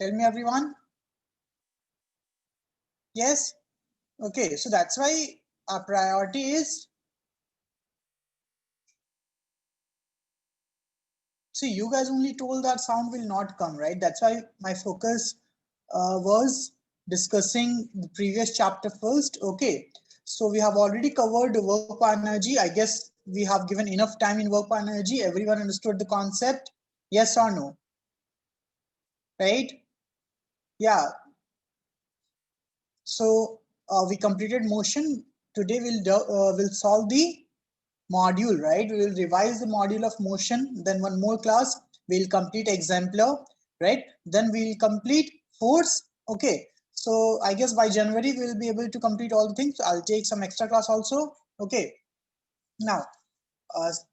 Tell me everyone. Yes. Okay, so that's why our priority is, see, you guys only told that sound will not come, right? That's why my focus was discussing the previous chapter first. Okay, so we have already covered the work power energy. I guess we have given enough time in work power energy. Everyone understood the concept? Yes or no? Right? Yeah. So we completed motion. Today we'll solve the module, right? We will revise the module of motion. Then one more class, we'll complete exemplar, right? Then we'll complete force. Okay. So I guess by January we'll be able to complete all the things. So I'll take some extra class also. Okay. Now,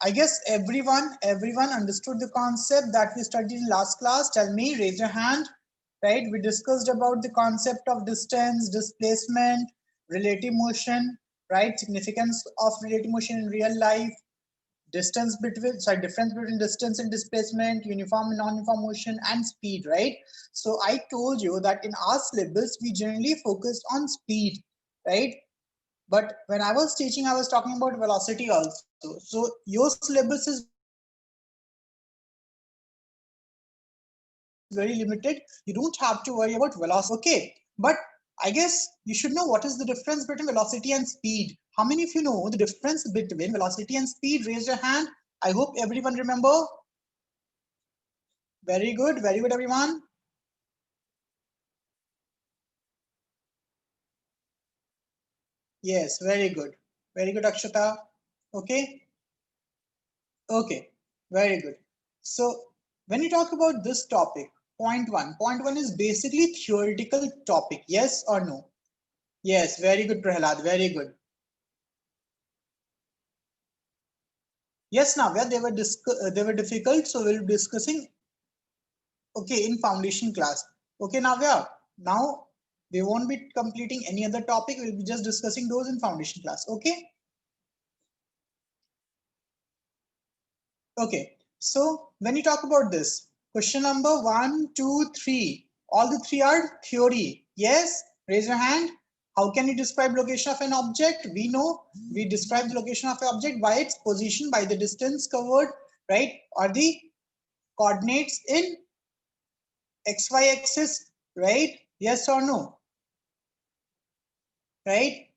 I guess everyone understood the concept that we studied in last class. Tell me, raise your hand. Right? We discussed about the concept of distance, displacement, relative motion, right? Significance of relative motion in real life, difference between distance and displacement, uniform and non-uniform motion, and speed, right? So I told you that in our syllabus we generally focused on speed, right? But when I was teaching, I was talking about velocity also. So your syllabus is very limited. You don't have to worry about velocity. Okay, but I guess you should know what is the difference between velocity and speed. How many of you know the difference between velocity and speed? Raise your hand. I hope everyone remember. Very good, very good, everyone. Yes, very good, Akshata. Okay, okay, very good. So when you talk about this topic, point one is basically theoretical topic. Yes or no? Yes, very good, Prahalad. Very good. Yes, Navya, they were difficult, so we'll be discussing. Okay, in foundation class. Okay, Navya. Now we won't be completing any other topic. We'll be just discussing those in foundation class. Okay. Okay, so when you talk about this, question number 1, 2, 3, all the three are theory. Yes, raise your hand. How can you describe location of an object? We know we describe the location of an object by its position, by the distance covered, right? Or the coordinates in XY axis, right? Yes or no? Right?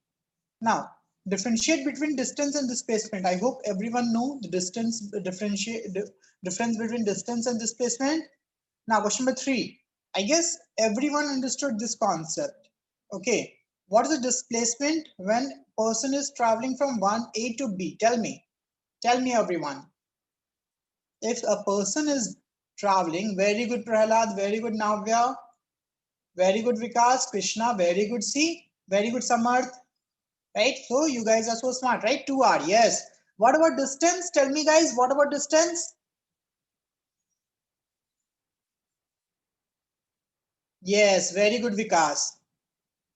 Now, differentiate between distance and displacement. I hope everyone know the difference between distance and displacement. Now, question number 3. I guess everyone understood this concept. Okay, what is the displacement when person is traveling from one A to B? Tell me, everyone. If a person is traveling, very good, Prahalad, very good, Navya, very good, Vikas, Krishna, very good, C, very good, Samarth. Right? So you guys are so smart, right? 2 hour, yes. What about distance? Tell me, guys, what about distance? Yes, very good, Vikas.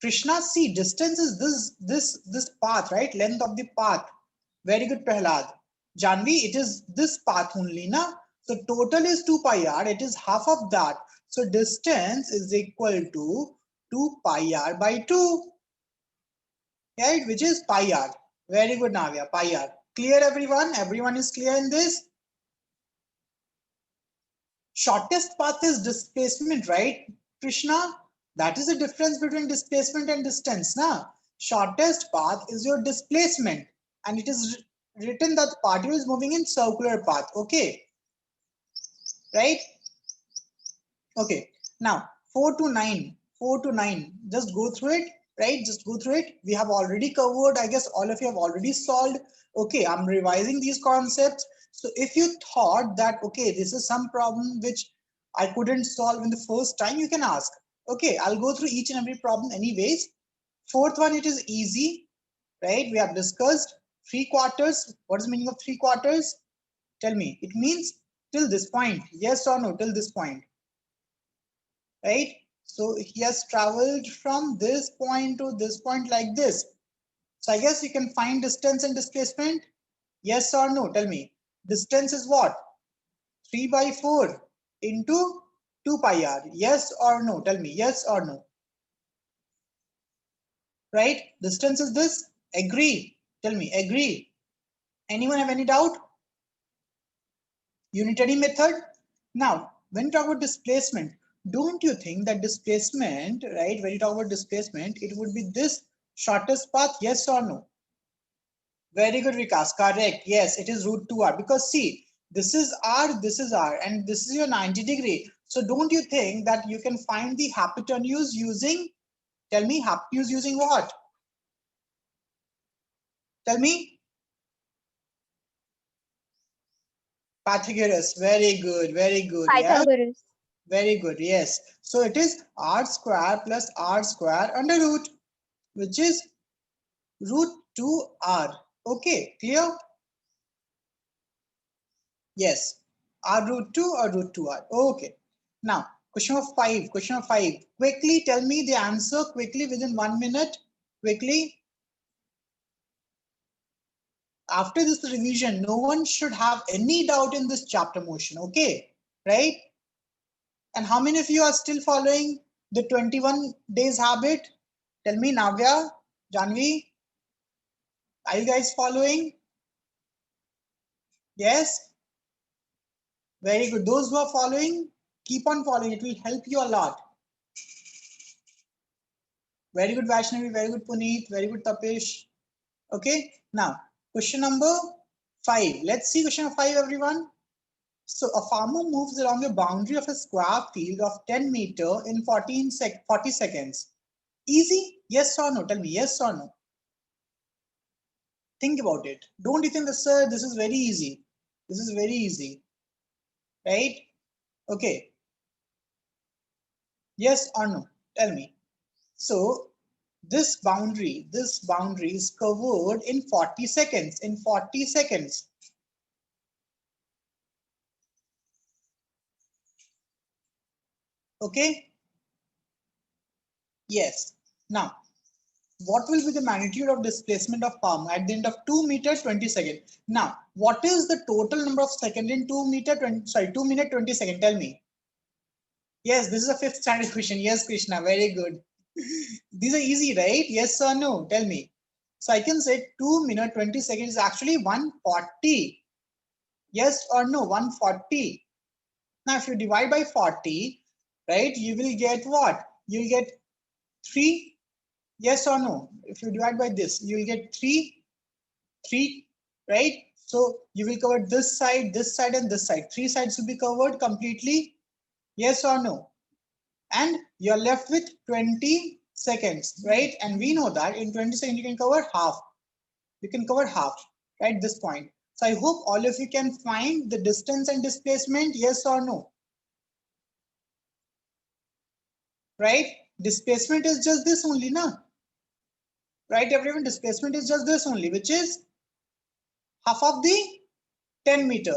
Krishna, see, distance is this path, right? Length of the path. Very good, Prahlad. Janvi, it is this path only, na? So total is 2 pi r. It is half of that. So distance is equal to 2 pi r by 2, right? Which is pi r. Very good, Navya. Pi r. Clear, everyone? Everyone is clear in this? Shortest path is displacement, right, Krishna? That is the difference between displacement and distance. Na? Shortest path is your displacement, and it is written that the particle is moving in circular path. Okay, right? Okay. Now 4 to 9, just go through it, right? Just go through it. We have already covered. I guess all of you have already solved. Okay, I'm revising these concepts. So if you thought that okay, this is some problem which I couldn't solve in the first time, you can ask. Okay, I'll go through each and every problem anyways. Fourth one, it is easy, right? We have discussed 3/4. What is the meaning of 3/4? Tell me. It means till this point. Yes or no? Till this point, right? So he has traveled from this point to this point like this. So I guess you can find distance and displacement. Yes or no? Tell me. Distance is what? 3 by 4 into 2 pi r. Yes or no? Tell me, yes or no? Right? Distance is this. Agree. Tell me, agree. Anyone have any doubt? Unitary method. Now, when you talk about displacement, don't you think that displacement, right? When you talk about displacement, it would be this shortest path, yes or no? Very good, Vikas. Correct. Yes, it is root 2r because see, this is r, and this is your 90-degree. So don't you think that you can find the hypotenuse using, tell me, hypotenuse using what? Tell me. Pythagoras. Very good. Very good. Yes. Pythagoras. Very good. Yes. So it is r square plus r square under root, which is root 2r. Okay. Clear? Yes. R root 2 or root 2r. Okay. Now, question of 5. Question of 5. Quickly tell me the answer quickly within 1 minute. Quickly. After this revision, no one should have any doubt in this chapter motion. Okay. Right? And how many of you are still following the 21 days habit? Tell me, Navya, Janvi, are you guys following? Yes? Very good. Those who are following, keep on following. It will help you a lot. Very good, Vaishnavi. Very good, Puneet. Very good, Tapesh. Okay. Now, question number 5. Let's see question 5, everyone. So a farmer moves along a boundary of a square field of 10 meter in 40 seconds. Easy? Yes or no? Tell me yes or no. Think about it. Don't you think that, sir, this is very easy? This is very easy, right? Okay. Yes or no? Tell me. So this boundary is covered in 40 seconds. In 40 seconds. Okay. Yes. Now, what will be the magnitude of displacement of palm at the end of 2 meters 20 seconds? Now, what is the total number of seconds in 2 minute 20 seconds? Tell me. Yes, this is a 5th standard question. Yes, Krishna, very good. These are easy, right? Yes or no? Tell me. So I can say 2 minute 20 seconds is actually 140. Yes or no? 140. Now, if you divide by 40, right, you will get what? You will get 3. Yes or no? If you divide by this, you will get 3, right? So you will cover this side, and this side. 3 sides will be covered completely. Yes or no? And you're left with 20 seconds, right? And we know that in 20 seconds you can cover half. You can cover half, right? This point. So I hope all of you can find the distance and displacement. Yes or no? Right? Displacement is just this only, na? Right, everyone? Displacement is just this only, which is half of the 10 meter,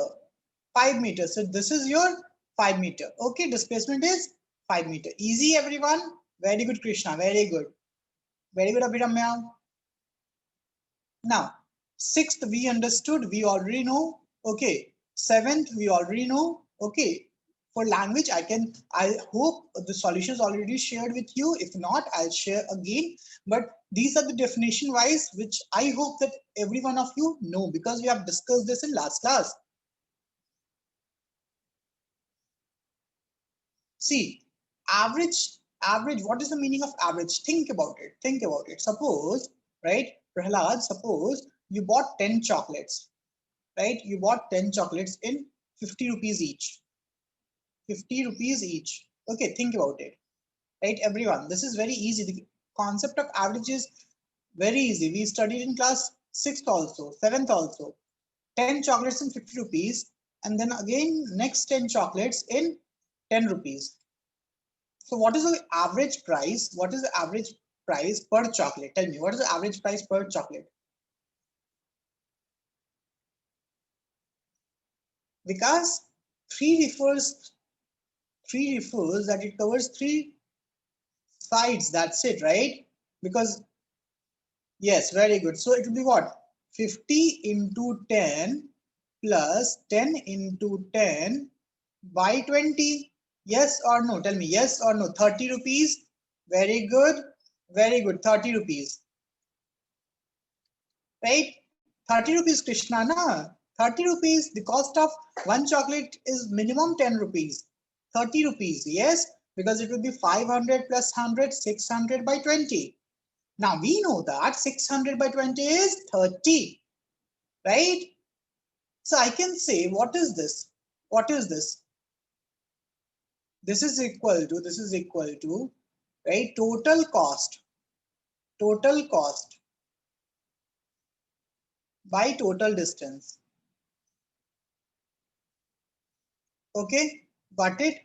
5 meters. So this is your 5 meter. Okay, displacement is 5 meter. Easy, everyone. Very good, Krishna. Very good. Very good, Abhiramya. Now, 6th we understood, we already know. Okay. 7th we already know. Okay. For language, I hope the solutions already shared with you. If not, I'll share again. But these are the definition wise, which I hope that every one of you know because we have discussed this in last class. See, average, what is the meaning of average? Think about it. Think about it. Suppose, right, Prahlad, suppose you bought 10 chocolates, right? You bought 10 chocolates in 50 rupees each. 50 rupees each. Okay, think about it. Right, everyone? This is very easy. The concept of average is very easy. We studied in class 6th also, 7th also. 10 chocolates in 50 rupees, and then again next 10 chocolates in 10 rupees. So what is the average price? What is the average price per chocolate? Tell me, what is the average price per chocolate? Because 3 refers that it covers 3 sides. That's it, right? Because yes, very good. So it will be what? 50 into 10 plus 10 into 10 by 20. Yes or no? Tell me yes or no. 30 rupees. Very good. Very good. 30 rupees. Right? 30 rupees, Krishna, na? 30 rupees. The cost of one chocolate is minimum 10 rupees. 30 rupees. Yes, because it will be 500 plus 100, 600 by 20. Now we know that 600 by 20 is 30. Right? So I can say, what is this? What is this? This is equal to, right? Total cost by total distance. Okay, got it?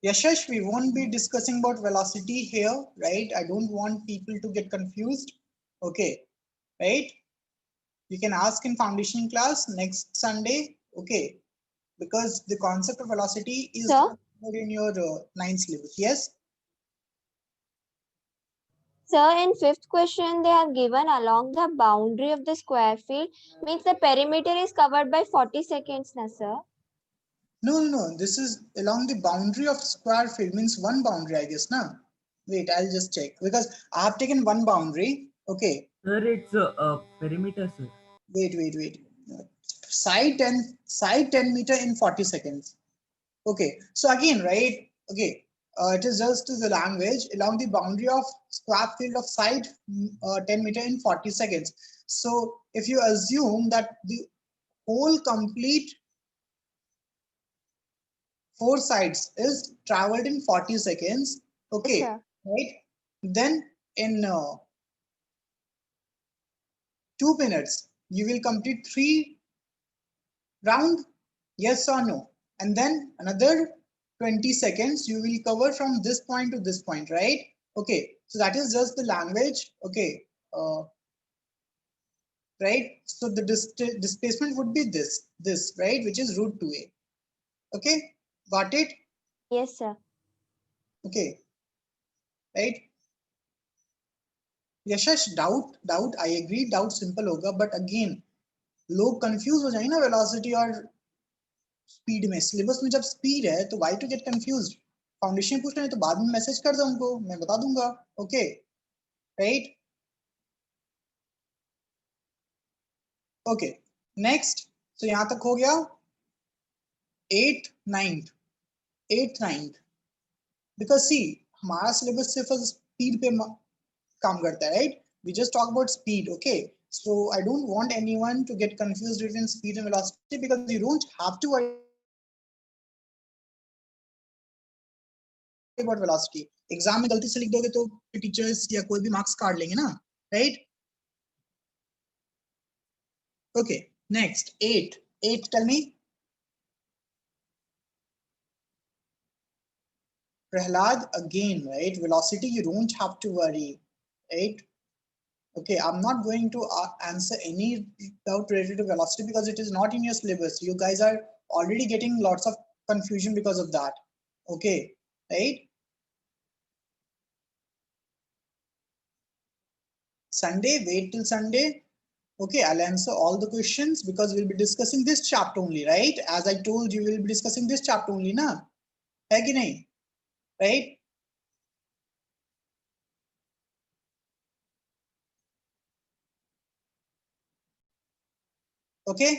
Yashash, we won't be discussing about velocity here, right? I don't want people to get confused. Okay, right? You can ask in foundation class next Sunday. Okay, because the concept of velocity is Sir, in your 9th syllabus. Yes. sir, in fifth question, they have given along the boundary of the square field, means the perimeter is covered by 40 seconds, na sir? No. This is along the boundary of square field, means one boundary, I guess, na? Wait, I'll just check because I have taken one boundary. Okay. Sir, it's a perimeter, sir. Wait. Side 10 meter in 40 seconds. Okay. So again, right? Okay. It is just the language along the boundary of square field of side 10 meter in 40 seconds. So if you assume that the whole complete four sides is traveled in 40 seconds, Yes, okay, sir. right? Then in 2 minutes, you will complete 3 round, yes or no? And then another 20 seconds, you will cover from this point to this point, right? Okay, so that is just the language, okay, right? So the displacement would be this, right? Which is root 2a, okay? Got it? Yes, sir. Okay, right? Yashash doubt I agree doubt simple होगा but again लोग confuse हो जाएंगे ना velocity और speed में syllabus में जब speed है तो why to get confused foundation पूछ रहे हैं तो बाद में मैसेज कर दो उनको मैं बता दूंगा ओके राइट ओके नेक्स्ट तो यहां तक हो गया 8th 9th बिकॉज सी हमारा सिलेबस सिर्फ स्पीड पे काम करता है right we just talk about speed okay so I don't want anyone to get confused between speed and velocity because you don't have to worry about velocity exam में गलती से लिख दोगे तो टीचर्स या कोई भी मार्क्स काट लेंगे ना right okay next 8 tell me Prahlad again right velocity you don't have to worry right okay I'm not going to answer any doubt related to velocity because it is not in your syllabus you guys are already getting lots of confusion because of that okay right Sunday wait till Sunday okay I'll answer all the questions because we'll be discussing this chapter only right as I told you we'll be discussing this chapter only na hai ki nahi right okay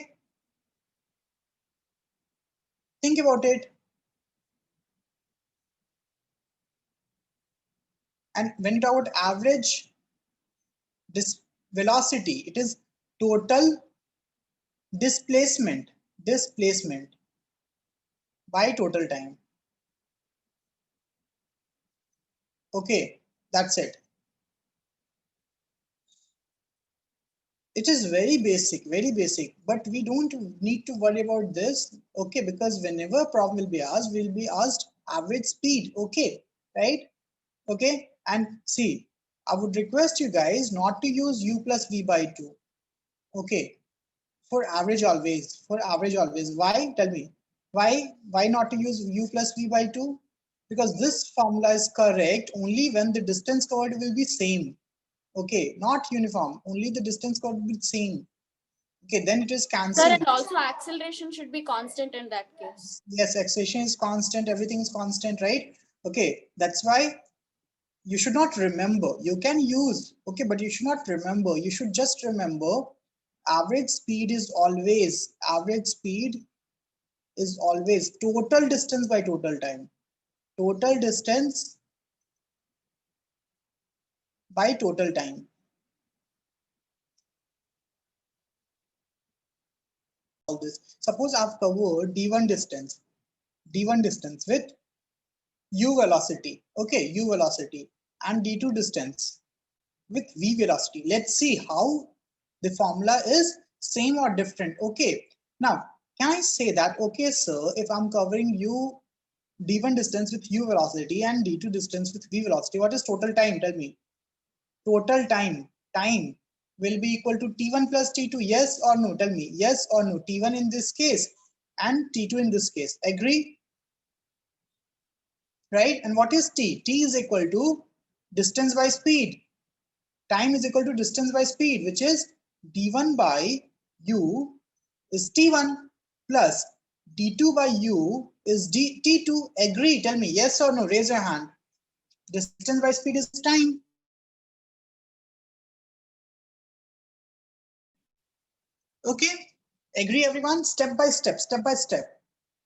think about it and when you talk about average this velocity it is total displacement by total time okay that's it it is very basic but we don't need to worry about this okay because whenever a problem will be asked we'll be asked average speed okay right okay and see I would request you guys not to use u plus v by 2 okay for average always why tell me why not to use u plus v by 2 because this formula is correct only when the distance covered will be same okay not uniform only the distance covered will be same Okay, then it is Sir, cancelled. and also acceleration should be constant in that case. Yes, acceleration is constant, everything is constant, right? Okay, that's why you should not remember. You can use, okay, but you should not remember. You should just remember average speed is always total distance by total time. Total distance by total time. All this. Suppose I've covered d1 distance with u velocity, okay, u velocity, and d2 distance with v velocity. Let's see how the formula is same or different. Okay, now can I say that, okay sir, if I'm covering u d1 distance with u velocity and d2 distance with v velocity, what is total time? Tell me. Total time will be equal to t1 plus t2. Yes or no? Tell me. Yes or no? T1 in this case and t2 in this case. Agree? Right? And what is t? T is equal to distance by speed. Time is equal to distance by speed, which is d1 by u is t1 plus d2 by u is t2. Agree? Tell me yes or no. Raise your hand. Distance by speed is time. Okay, agree everyone? Step by step.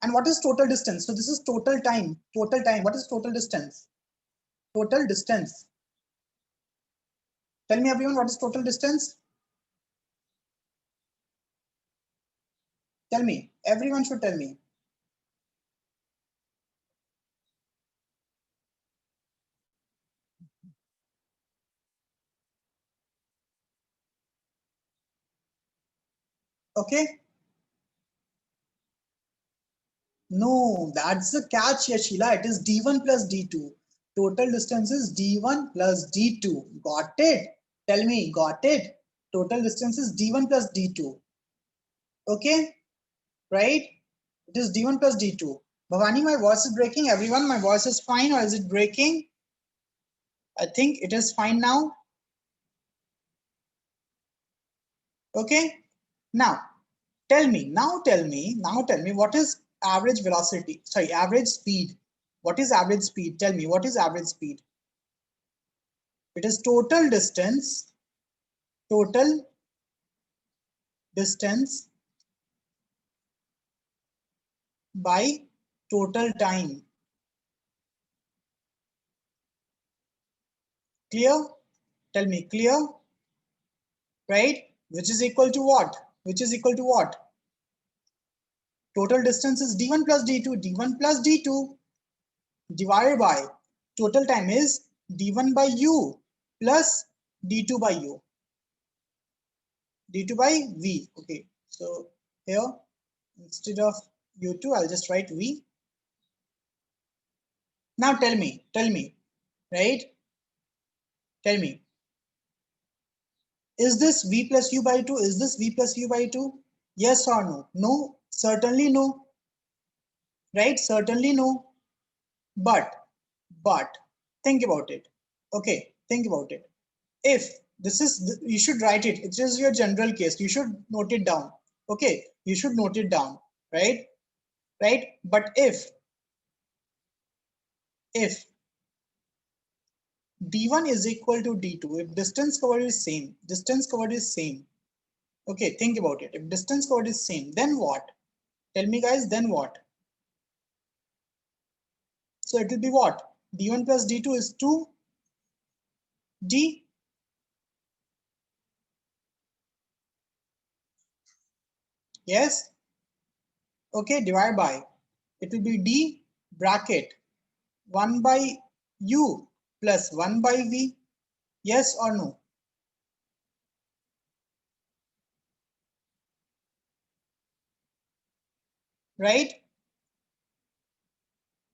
And what is total distance? So this is total time. What is total distance? Total distance. Tell me everyone, what is total distance? Tell me. Everyone should tell me. Okay. No, that's the catch here, Sheila. It is d1 plus d2. Total distance is d1 plus d2. Got it? Tell me, got it? Total distance is d1 plus d2. Okay, right? It is d1 plus d2. Bhavani, my voice is breaking. Everyone, my voice is fine, or is it breaking? I think it is fine now. Okay. Now tell me what is average velocity? Sorry, average speed. What is average speed? Tell me what is average speed? It is total distance by total time. Clear? Tell me, clear? Right? Which is equal to what? Which is equal to what? Total distance is d1 plus d2. d1 plus d2 divided by total time is d1 by u plus d2 by u. d2 by v. Okay, so here instead of u2 I'll just write v. Now tell me, right? Tell me, is this v plus u by 2? Is this v plus u by 2? Yes or no? No, certainly no. Right? Certainly no. But think about it. Okay, think about it. If this is, you should write it. It is your general case. You should note it down. Okay, you should note it down. Right? Right? But if d1 is equal to d2, if distance covered is same, okay, think about it. If distance covered is same, then what? Tell me guys, then what? So it will be what? d1 plus d2 is 2d. Yes? Okay, divide by. It will be d bracket 1 by u plus 1 by v. Yes or no? Right?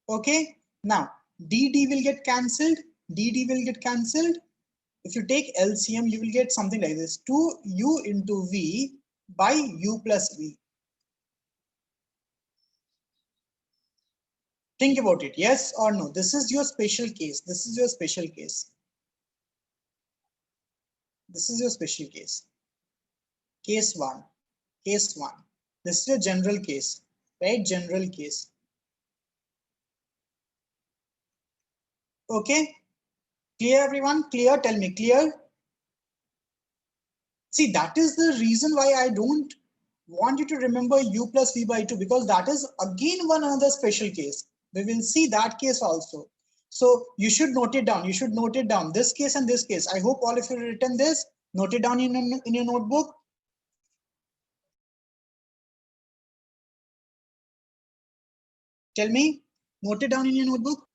Okay, now dd will get cancelled. If you take LCM, you will get something like this: 2u into v by u plus v. Think about it. Yes or no? This is your special case. Case 1. Case 1. This is a general case, right? General case. Okay. Clear, everyone? Clear? Tell me, clear? See, that is the reason why I don't want you to remember u plus v by 2, because that is again one another special case. We will see that case also. So you should note it down. You should note it down. This case and this case. I hope all of you written this. Note it down in your notebook. Tell me, note it down in your notebook.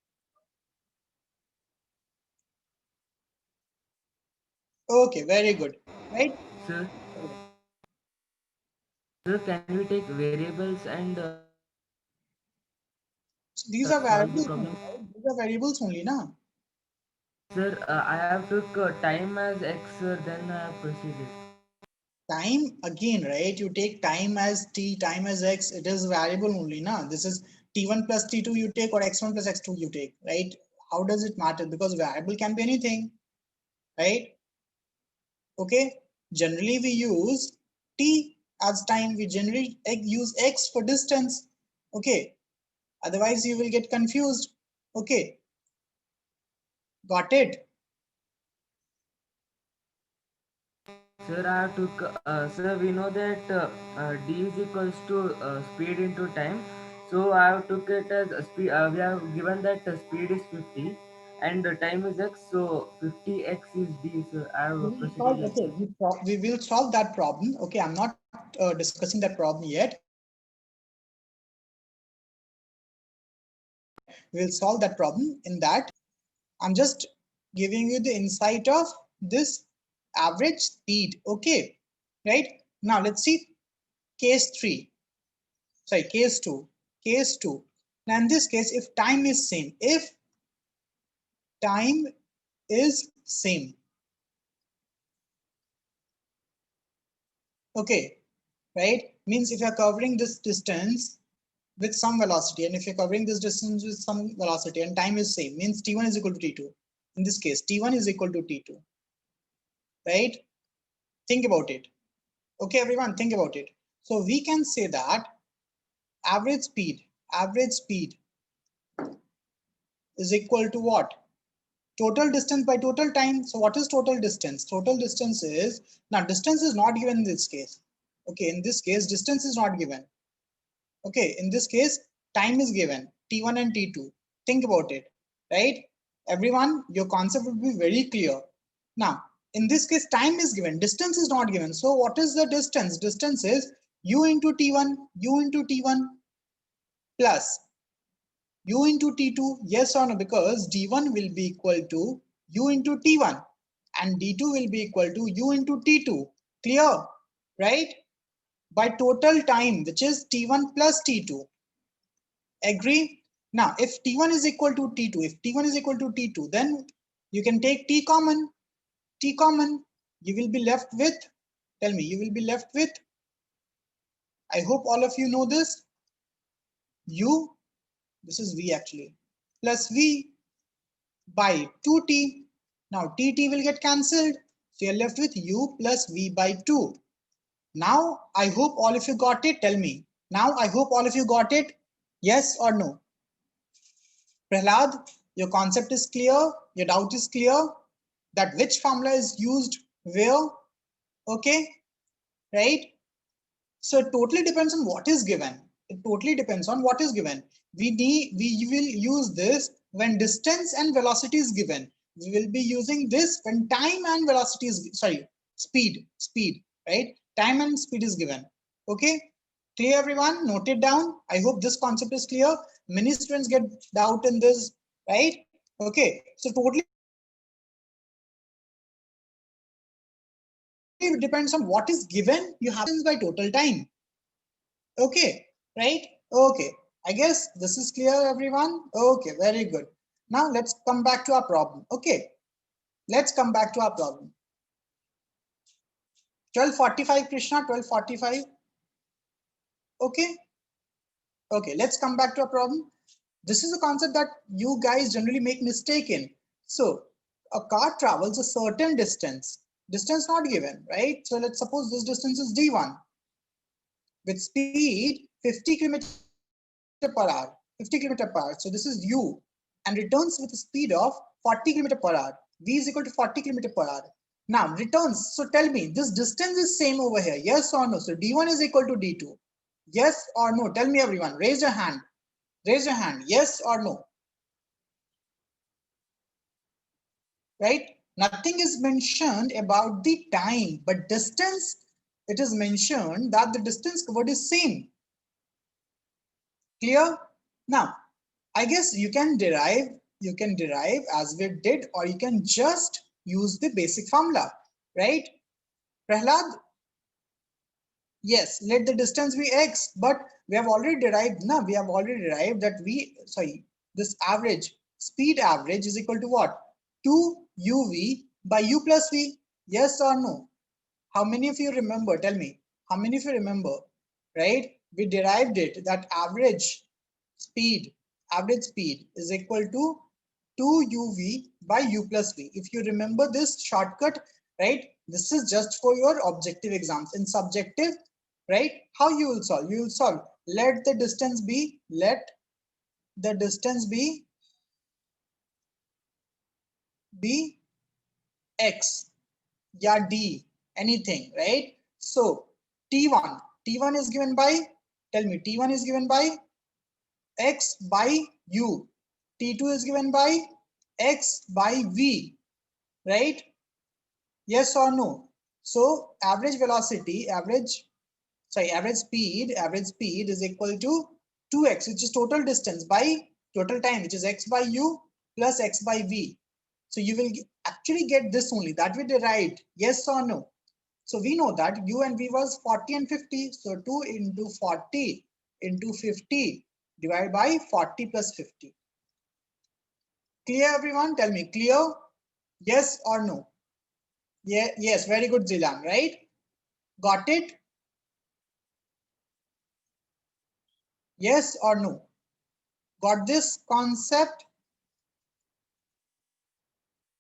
Okay, very good. Right? Sir, sir, can we take variables and So these are solve the variables only, problem? right? These are variables only, na? Sir, I have took time as x, sir, then I have proceeded. Time again, right? You take time as t, time as x, it is variable only, na? This is t1 plus t2 you take, or x1 plus x2 you take, right? How does it matter? Because variable can be anything, right? Okay, generally we use t as time, we generally use x for distance. Okay, otherwise you will get confused. Okay, got it? Sir, I have took, sir, we know that d is equals to speed into time. So I have took it as speed. We have given that speed is 50 and the time is x. So 50x is d. So I We have will proceeded solve, like okay, that. we will solve that problem. Okay, I'm not discussing that problem yet. We will solve that problem in that. I'm just giving you the insight of this average speed. Okay, right? Now let's see case 3. Sorry, case 2. Case 2. Now in this case, if time is same, if time is same, okay, right? Means if you're covering this distance with some velocity, and if you're covering this distance with some velocity and time is same, means t1 is equal to t2. In this case, t1 is equal to t2, right? Think about it. Okay, everyone, think about it. So we can say that average speed is equal to what? Total distance by total time. So what is total distance? Total distance is, now distance is not given in this case. Okay, in this case, distance is not given. Okay, in this case, time is given, T1 and T2. Think about it, right? Everyone, your concept will be very clear. Now, in this case, time is given, distance is not given. So what is the distance? Distance is U into T1, U into T1 plus U into T2, yes or no? Because D1 will be equal to U into T1 and D2 will be equal to U into T2. Clear, right? By total time, which is T1 plus T2. Agree? Now, if T1 is equal to T2, if T1 is equal to T2, then you can take T common. T common, you will be left with, tell me, you will be left with, I hope all of you know this, U, this is V actually, plus V by 2T. Now TT will get cancelled. So you're left with U plus V by 2. Now I hope all of you got it. Tell me. Now I hope all of you got it. Yes or no? Prahlad, your concept is clear. Your doubt is clear that which formula is used where. Okay, right? So it totally depends on what is given. It totally depends on what is given. We will use this when distance and velocity is given. We will be using this when time and velocity is, sorry, speed, right? Time and speed is given. Okay, clear everyone? Note it down. I hope this concept is clear. Many students get doubt in this, right? Okay, so totally it depends on what is given. You have by total time. Okay, right? Okay, I guess this is clear, everyone. Okay, very good. Now let's come back to our problem. Okay, let's come back to our problem. 12:45, Krishna, 12:45. Okay, okay, let's come back to our problem. This is a concept that you guys generally make mistake in. So a car travels a certain distance. Distance not given, right? So let's suppose this distance is d1. with speed 50 kilometer per hour, 50 kilometer per hour. So this is u, and returns with a speed of 40 kilometer per hour. V is equal to 40 kilometer per hour. Now returns. So tell me, this distance is same over here. Yes or no? So d1 is equal to d2. Yes or no? Tell me, everyone. Raise your hand. Raise your hand. Yes or no? Right? Nothing is mentioned about the time, but distance, it is mentioned that the distance covered is same. Clear? Now, I guess you can derive as we did, or you can just use the basic formula, right? Prahlad, yes, let the distance be x, but we have already derived, that this average, speed average is equal to what? 2uv by u plus v. Yes or no? How many of you remember? Tell me. How many of you remember? Right? We derived it that speed average speed is equal to 2uv by u plus v. If you remember this shortcut, right? This is just for your objective exams. In subjective, right? How you will solve? You will solve. Let the distance be x, yeah, d, anything, right? So t1 is given by, tell me, t1 is given by x by u, t2 is given by x by v, right? Yes or no? So average velocity, average speed is equal to 2x, which is total distance, by total time, which is x by u plus x by v. So you will actually get this only, that we derived. Yes or no? So we know that u and v was 40 and 50. So 2 into 40 into 50 divided by 40 plus 50. Clear, everyone? Tell me, clear? Yes or no? Yeah, yes, very good, Zilan, right? Got it? Yes or no? Got this concept?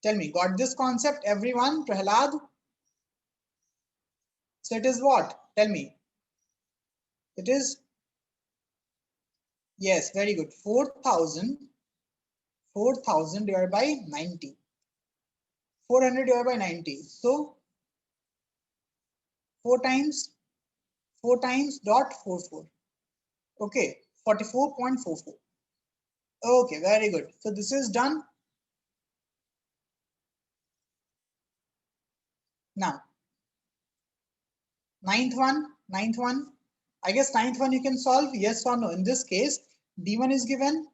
Tell me, got this concept, everyone? Prahlad? So it is what? Tell me. It is, yes, very good. 4,000 divided by 90. 400 divided by 90. So 4 times dot 44. Okay, 44.44. Okay, very good. So this is done. Now, ninth one. I guess ninth one you can solve, yes or no. In this case, d1 is given,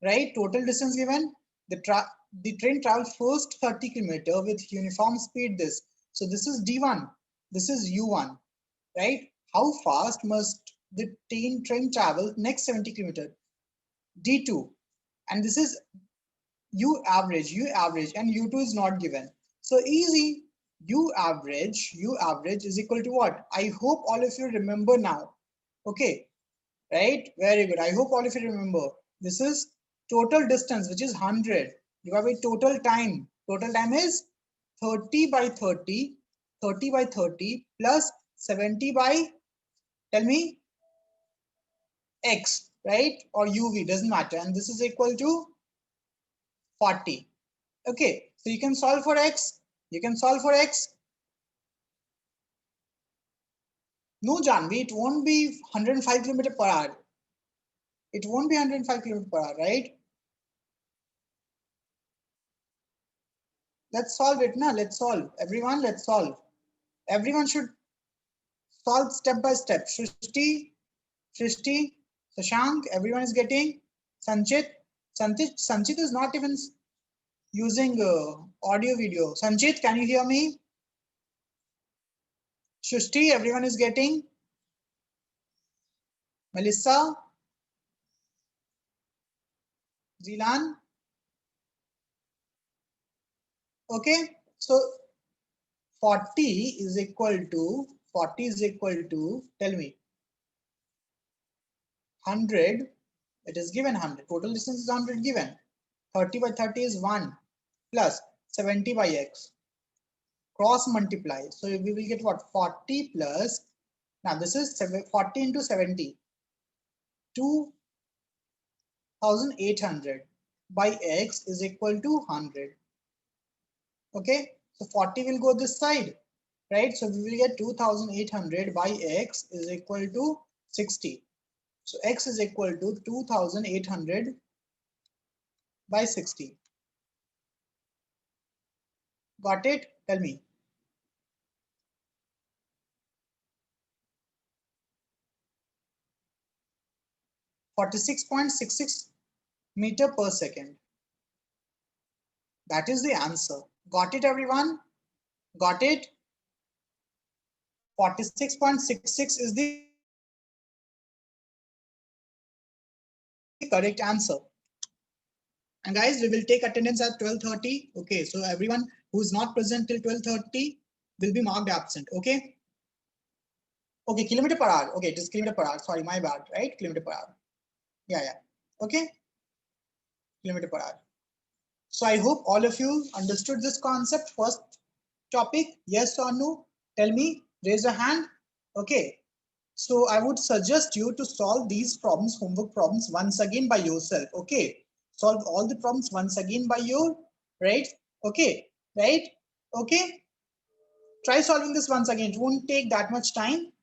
right? Total distance given. The train travels first 30 kilometer with uniform speed this. So this is d1. This is u1, right? How fast must the train travel next 70 kilometer? d2. And this is u average, and u2 is not given. So easy. U average is equal to what? I hope all of you remember now. Okay, right? Very good. I hope all of you remember. This is total distance, which is 100 divided by total time. Total time is 30 by 30 plus 70 by, tell me, x, right? Or uv, doesn't matter. And this is equal to 40. Okay, so you can solve for x. No, Janvi, it won't be 105 kilometer per hour. It won't be 105 kilometer per hour, right? Let's solve it now. Let's solve. Everyone, let's solve. Everyone should solve step by step. Shrishti, Sashank, everyone is getting. Sanchit is not even using audio video. Sanchit, can you hear me? Shrishti, everyone is getting. Melissa, Zilan. Okay, so 40 is equal to, tell me, 100. It is given 100. Total distance is 100 given. 30 by 30 is 1 plus 70 by x. Cross multiply. So we will get what? 40 plus Now this is 40 into 70. 2800 by x is equal to 100. Okay, so 40 will go this side, right? So we will get 2800 by x is equal to 60. So x is equal to 2800 by 60. Got it? Tell me. .66 meter per second. That is the answer. Got it, everyone? Got it? 46.66 is the correct answer. And guys, we will take attendance at 12:30. Okay, so everyone who is not present till 12:30 will be marked absent. Okay. Okay, kilometer per hour. Okay, it is kilometer per hour. Sorry, my bad. Right, kilometer per hour. Yeah. Okay, kilometer per hour. So I hope all of you understood this concept. First topic, yes or no? Tell me. Raise your hand. Okay. So I would suggest you to solve these problems, homework problems, once again by yourself. Okay. Solve all the problems once again by your, right? Okay. Right? Okay. Try solving this once again. It won't take that much time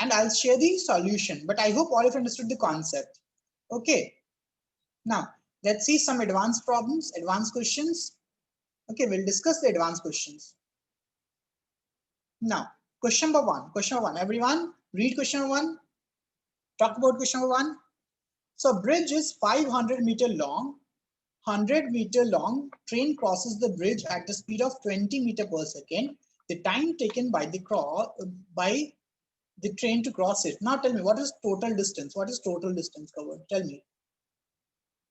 and I'll share the solution. But I hope all of you understood the concept. Okay. Now, let's see some advanced problems, advanced questions. Okay, we'll discuss the advanced questions. Now, question number one. Everyone, read question number one. Talk about question number one. So, bridge is 500-meter long. 100-meter long train crosses the bridge at the speed of 20 meters per second. The time taken by the train to cross it. Now, tell me, what is total distance? What is total distance covered? Tell me.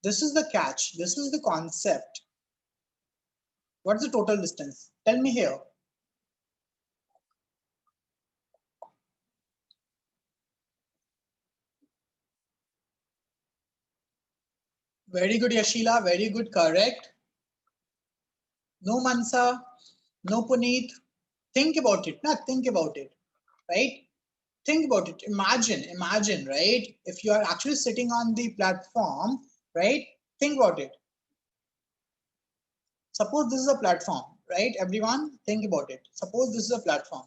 This is the catch. This is the concept. What is the total distance? Tell me here. Very good, Yashila. Very good. Correct. No Mansa. No Puneet. Think about it. Now think about it. Right? Think about it. Imagine, right? If you are actually sitting on the platform, right? Think about it. Suppose this is a platform, right? Everyone, think about it. Suppose this is a platform.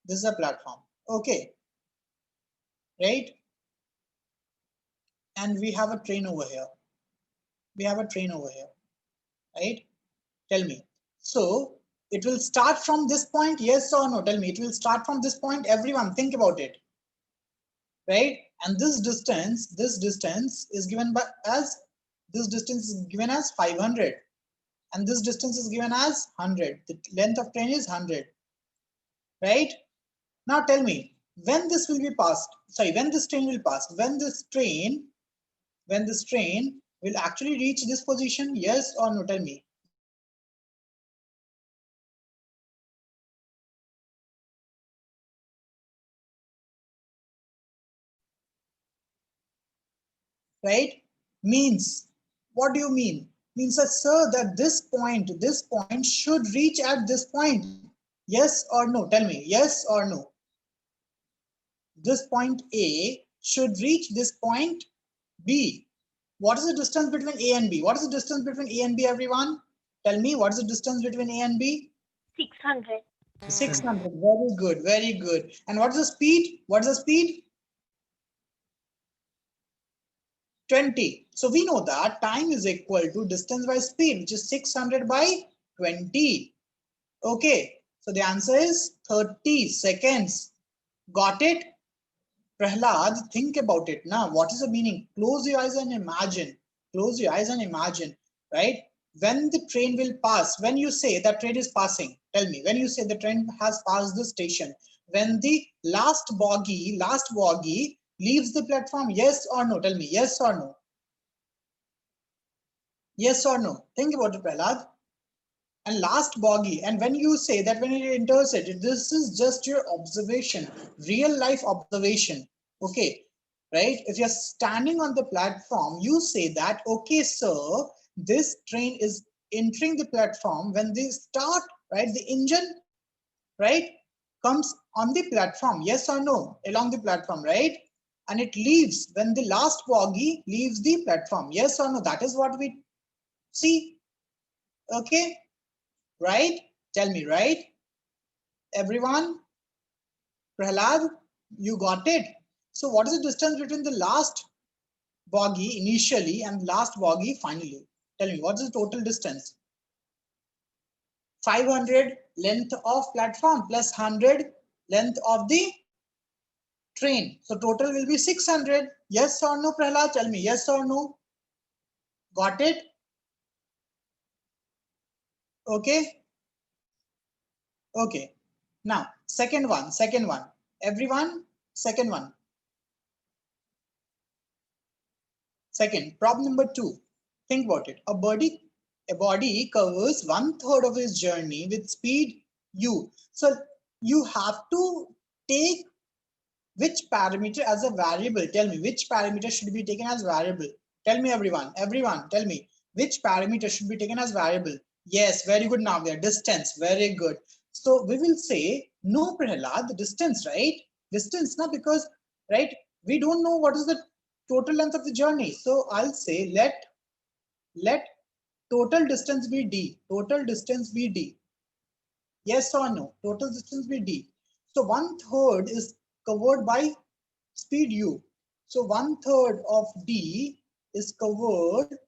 This is a platform. Okay. Right? And we have a train over here. We have a train over here. Right? Tell me. So it will start from this point, yes or no? Tell me. It will start from this point. Everyone, think about it. Right? And this distance is given by as 500, and this distance is given as 100. The length of train is 100. Right? Now tell me, when this will be passed, sorry, when this train will pass, when this train will actually reach this position, yes or no? Tell me. Right? Means, what do you mean? Means that, sir, that this point should reach at this point. Yes or no? Tell me, yes or no? This point A should reach this point B. What is the distance between A and B? What is the distance between A and B, everyone? Tell me, what is the distance between A and B? 600. 600. Very good, very good. And what is the speed? What is the speed? 20. So we know that time is equal to distance by speed, which is 600 by 20. Okay, so the answer is 30 seconds. Got it? Prahlad, think about it now. What is the meaning? Close your eyes and imagine. Close your eyes and imagine, right? When the train will pass, when you say that train is passing, tell me, when you say the train has passed the station, when the last bogie leaves the platform, yes or no? Tell me, yes or no? Yes or no? Think about it, Prahlad. And last bogie, and when you say that when it enters it, this is just your observation, real life observation. Okay, right? If you're standing on the platform, you say that, okay, sir, this train is entering the platform when they start, right? The engine, right? comes on the platform, yes or no, along the platform, right? And it leaves when the last bogie leaves the platform, yes or no? That is what we see. Okay, right? Tell me, right? Everyone? Prahlad, you got it? So what is the distance between the last bogie initially and last bogie finally? Tell me, what is the total distance? 500 length of platform plus 100 length of the train. So total will be 600. Yes or no, Prahlad? Tell me, yes or no? Got it? Okay. Okay. Now, second one. Everyone, second one. Second, problem number 2. Think about it. A body covers 1/3 of its journey with speed u. So you have to take which parameter as a variable? Tell me, which parameter should be taken as variable? Tell me, everyone, tell me, which parameter should be taken as variable? Yes, very good, Navya. Distance, very good. So we will say, no, Prahlad, the distance, right? Distance, na, because, right, we don't know what is the total length of the journey. So I'll say, let total distance be d. Total distance be d. Yes or no? Total distance be d. So 1/3 is covered by speed u. So 1/3 of d is covered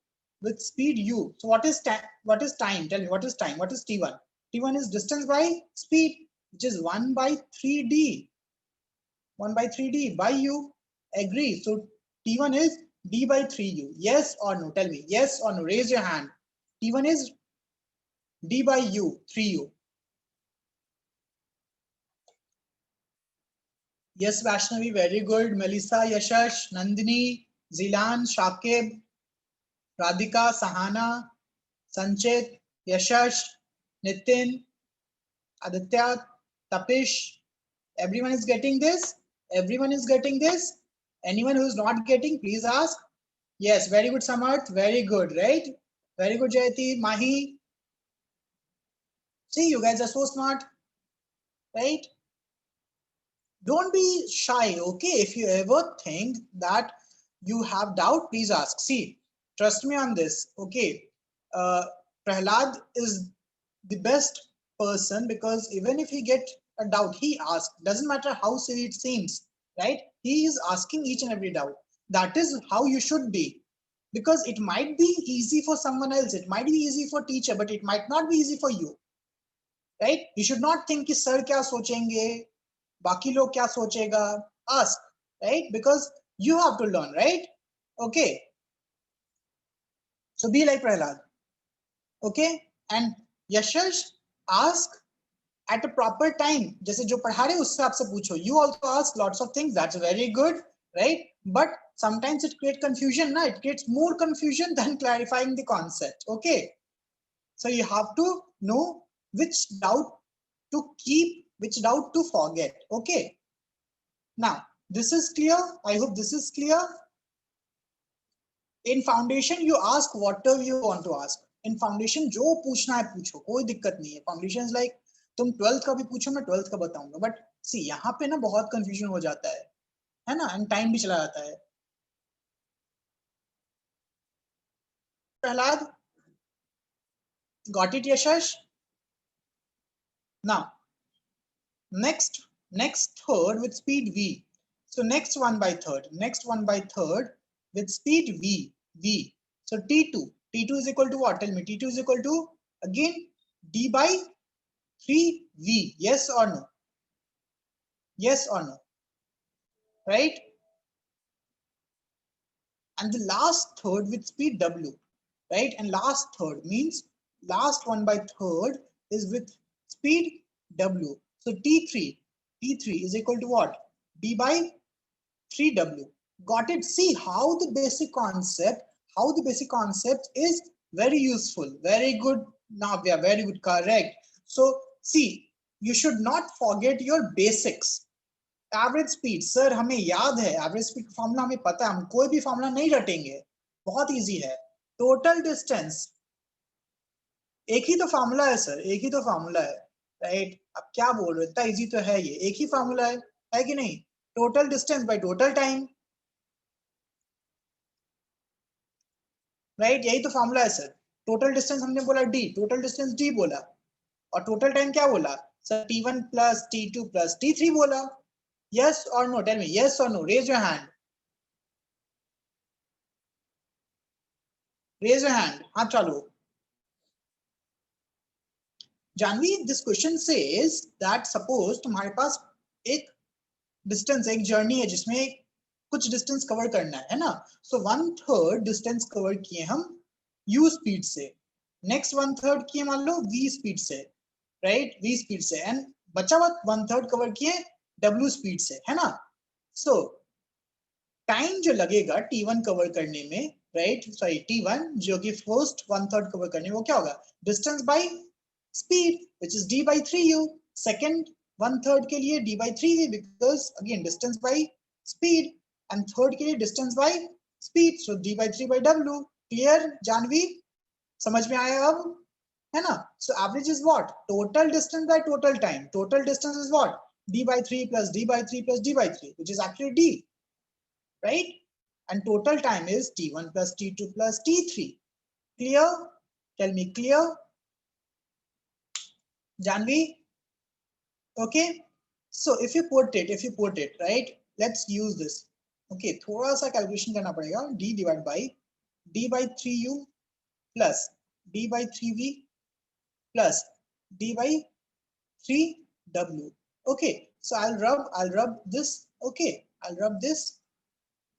with speed u. So what is time? What is time? Tell me, what is time? What is t1? T1 is distance by speed, which is 1/3d. 1/3d by u. Agree. So t1 is d by 3u. Yes or no? Tell me. Yes or no? Raise your hand. T1 is d by u, 3u. Yes, Vaishnavi, very good. Melissa, Yashash, Nandini, Zilan, Shakib, Radhika, Sahana, Sanchit, Yashash, Nitin, Aditya, Tapish. Everyone is getting this? Everyone is getting this? Anyone who is not getting, please ask. Yes, very good, Samarth. Very good, right? Very good, Jayati, Mahi. See, you guys are so smart, right? Don't be shy, okay? If you ever think that you have doubt, please ask. See, trust me on this, okay? Prahlad is the best person because even if he get a doubt, he asks. Doesn't matter how silly it seems, right? He is asking each and every doubt. That is how you should be. Because it might be easy for someone else, it might be easy for teacher, but it might not be easy for you, right? You should not think कि sir क्या सोचेंगे, बाकी लोग क्या सोचेगा. Ask, right? Because you have to learn, right? Okay. So be like Prahlad. Okay. And Yashash, ask at a proper time. जैसे जो पढ़ा रहे उससे आपसे पूछो. You also ask lots of things. That's very good, right? But sometimes it creates confusion. Na? It creates more confusion than clarifying the concept. Okay. So you have to know which doubt to keep, which doubt to forget. Okay. Now, this is clear. I hope this is clear. In foundation, you ask whatever you want to ask. In foundation, जो पूछना है पूछो, कोई दिक्कत नहीं है. Foundation is like, तुम 12th का भी पूछो, मैं 12th का बताऊंगा. But see, यहाँ पे ना बहुत confusion हो जाता है ना? And time भी चला जाता है. Prahlad, got it, Yashash? Now, next third with speed v. So next 1/3 with speed v. So t2 is equal to what? Tell me. T2 is equal to again d by 3v. Yes or no? Yes or no? Right? And the last third with speed w, right? And last third means last 1/3 is with speed w. So t3 is equal to what? d by 3w. Got it? See how the basic concept is very useful. Very good, Navya. Very good. Correct. So see, you should not forget your basics. Average speed, sir, हमें याद है. Average speed formula हमें पता है. हम कोई भी formula नहीं रटेंगे. बहुत इजी है. Total distance, एक ही तो फॉर्मूला है सर. एक ही तो फॉर्मूला है, right? अब क्या बोल रहे हो, इतना इजी तो है, ये एक ही फॉर्मूला है कि नहीं? Total distance by total time, right? यही तो फॉर्मूला है सर। टोटल डिस्टेंस हमने बोला डी, टोटल डिस्टेंस डी बोला, और टोटल टाइम क्या बोला sir? t1 plus t2 plus t3 बोला। यस और नो, टेल मी यस और no, raise your hand, raise your hand, हाथ चालू। Janhvi, this question says that suppose तुम्हारे पास एक डिस्टेंस, एक जर्नी है जिसमें कुछ डिस्टेंस कवर करना है ना? सो 1/3 डिस्टेंस कवर किए हम u स्पीड से, नेक्स्ट 1/3 किए मान लो v स्पीड से, राइट? v स्पीड से, एंड बचा हुआ 1/3 कवर किए w स्पीड से, है ना? सो टाइम जो लगेगा t1 कवर करने में, राइट, सॉरी t1 जो कि फर्स्ट 1/3 कवर करने में, वो क्या होगा? Distance by speed, which is d by 3u, second 1/3 के लिए d by 3v, because again distance by speed, and third के लिए distance by speed, so d by 3 by w. Clear Janvi? समझ में आया अब, है ना? So average is what? Total distance by total time. Total distance is what? d by 3 plus d by 3 plus d by 3, which is actually d, right? And total time is t1 plus t2 plus t3. Clear? Tell me clear? Janvi? Okay, so if you put it right, let's use this. Okay, थोड़ा सा calculation करना पड़ेगा, d divided by d by 3u plus d by 3v plus d by 3w. Okay, so I'll rub this. Okay, I'll rub this.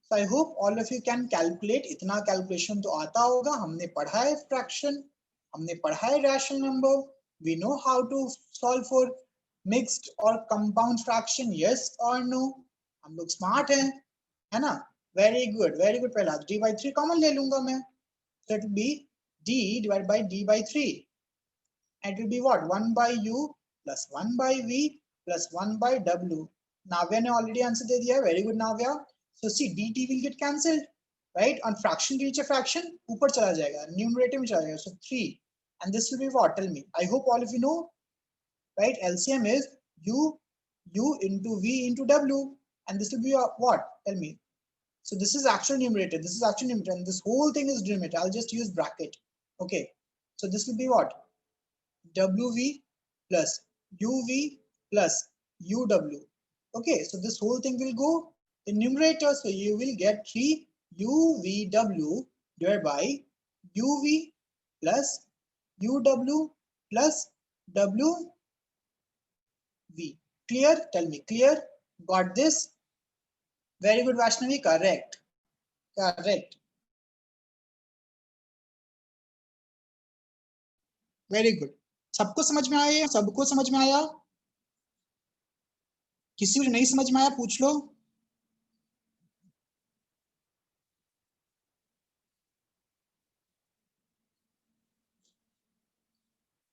So I hope all of you can calculate. इतना calculation तो आता होगा, हमने पढ़ा है fraction, हमने पढ़ा है rational number, we know how to solve for mixed or compound fraction, yes or no? हम लोग स्मार्ट हैं, है ना? Very good, very good. पहला d by 3 कॉमन ले लूंगा मैं, so it will be d divided by d by 3, and it will be what? 1 by u plus 1 by v plus 1 by w. Navya ने already answer दे दिया है, very good Navya. So see, dt will get cancelled, right? On fraction के नीचे fraction ऊपर चला जाएगा, numerator में चला जाएगा, so 3, and this will be what? Tell me. I hope all of you know, right? LCM is u into v into w, and this will be what? Tell me. So this is actual numerator, this is actual numerator, and this whole thing is denominator. I'll just use bracket. Okay, so this will be what? wv plus uv plus uw. Okay, so this whole thing will go in numerator, so you will get 3 uvw divided by uv plus uw plus wv. Clear? Tell me, clear? Got this? Very good Vaishnavi, correct, correct. Very good, सबको समझ में आया? सबको समझ में आया? किसी को नहीं समझ में आया पूछ लो।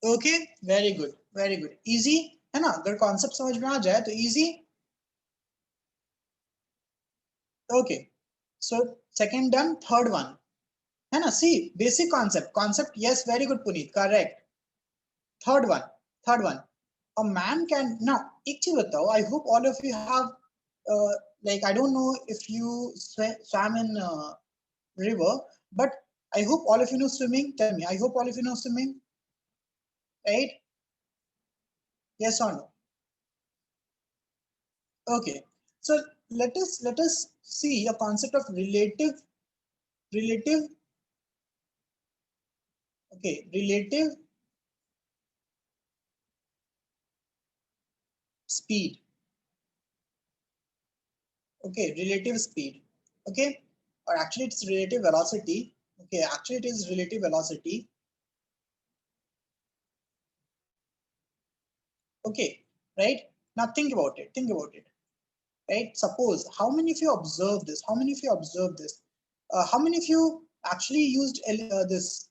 Okay, very good, very good, easy है ना? अगर कॉन्सेप्ट समझ में आ जाए तो easy. Okay, so second done, third one है ना? See, basic concept, yes, very good Puneet, correct. Third one, a man can, now एक चीज बताओ, I hope all of you have like, I don't know if you swam in river, but I hope all of you know swimming. Tell me, I hope all of you know swimming, right? Yes or no? Okay, so let us see a concept of relative okay, relative speed. Okay, relative speed. Okay, or actually it's relative velocity. Okay, actually it is relative velocity. Okay, right? Now think about it, right? Suppose, how many of you observe this? How many of you observe this? How many of you actually used this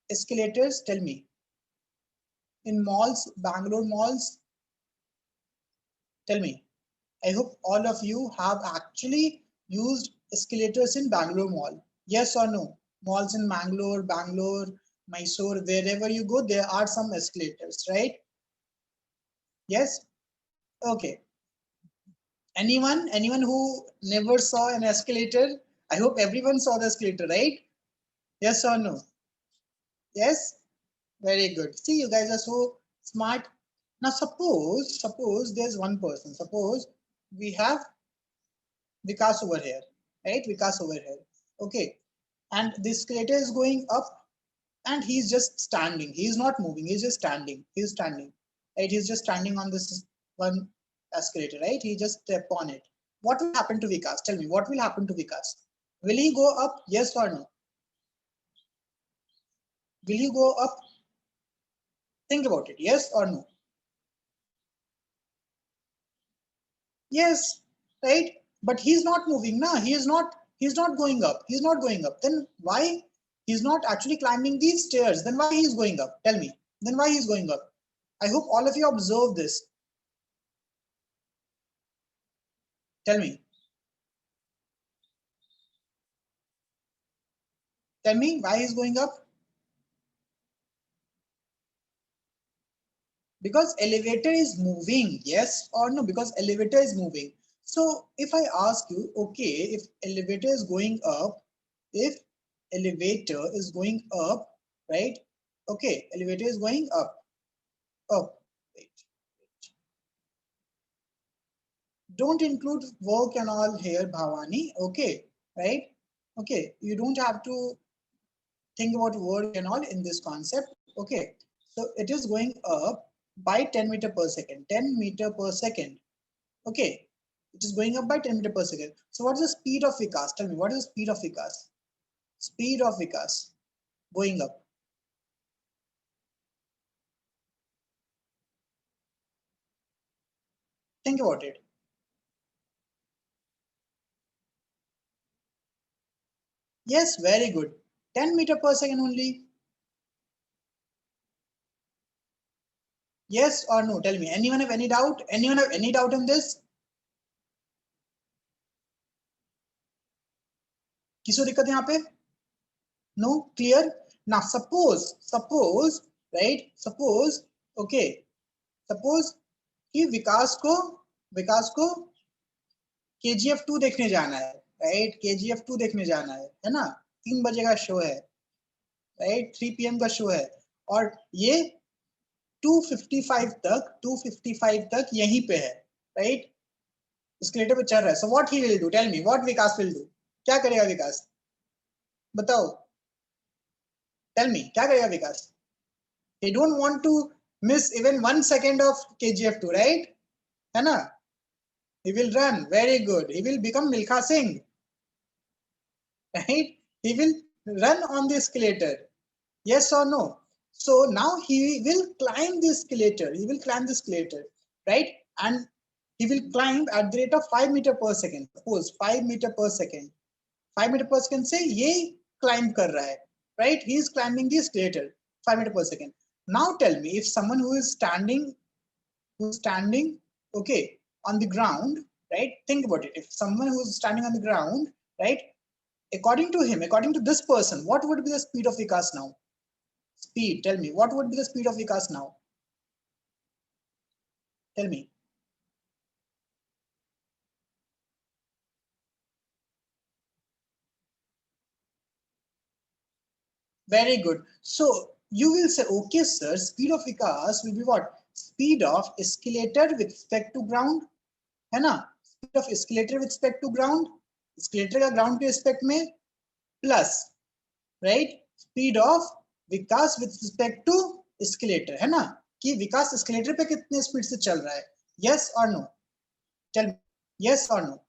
escalators? Tell me. In malls, Bangalore malls, tell me. I hope all of you have actually used escalators in Bangalore mall. Yes or no? Malls in Bangalore, Mysore, wherever you go, there are some escalators, right? Yes. Okay. Anyone who never saw an escalator? I hope everyone saw the escalator, right? Yes or no? Yes. Very good. See, you guys are so smart. Now suppose there's one person. Suppose we have Vikas over here, right? Vikas over here. Okay. And this escalator is going up and he's just standing. He's not moving. He's just standing. He's standing. Right? He's just standing on this one escalator, right? He just step on it. What will happen to Vikas? Tell me, what will happen to Vikas? Will he go up? Yes or no? Will he go up? Think about it. Yes or no? Yes, right? But he's not moving. Nah, he's not going up. He's not going up. Then why he's not actually climbing these stairs? Then why he's going up? Tell me. Then why he's going up? I hope all of you observe this. Tell me. Tell me why he's going up? Because elevator is moving. Yes or no? Because elevator is moving. So if I ask you, okay, if elevator is going up, if elevator is going up, right? Okay, elevator is going up. Up. Wait. Don't include work and all here, Bhavani. Okay, right? Okay, you don't have to think about work and all in this concept. Okay, so it is going up by 10 meter per second. 10 meter per second. Okay, it is going up by 10 meter per second. So what is the speed of Vikas? Tell me, what is the speed of Vikas? Speed of Vikas going up. Think about it. Yes, very good. 10 meter per second only. Yes or no? Tell me. Anyone have any doubt? Anyone have any doubt in this? किसको दिक्कत है यहाँ पे? No, clear? Now suppose, right? Suppose, okay. Suppose कि विकास को KGF 2 देखने जाना है, right? KGF 2 देखने जाना है ना? 3 बजे का शो है, right? 3 PM का शो है और ये 255 तक यहीं पे है, right? एस्केलेटर पे चल रहा है. So what he will do? Tell me, what Vikas will do? क्या करेगा विकास? बताओ. Tell me, क्या करेगा विकास? He don't want to miss even 1 second of KGF 2, right? है ना? He will run. Very good. He will become Milkha Singh. Right? He will run on the escalator. Yes or no? So now he will climb the escalator. He will climb the escalator, right? And he will climb at the rate of 5 meter per second. Suppose 5 meter per second. 5 meter per second से ये climb कर रहा है, right? He is climbing the escalator 5 meter per second. Now tell me, if someone who is standing, okay, on the ground, right? Think about it. If someone who is standing on the ground, right? According to him, according to this person, what would be the speed of Vikas now? Speed. Tell me, what would be the speed of Vikas now? Tell me. Very good. So you will say, okay, sir, speed of Vikas will be what? Speed of escalator with respect to ground, है ना? Speed of escalator with respect to ground, escalator का ground के respect में plus, right? Speed of Vikas with respect to escalator, है ना? कि विकास escalator पे कितने speed से चल रहा है? Yes or no? Tell me, yes or no?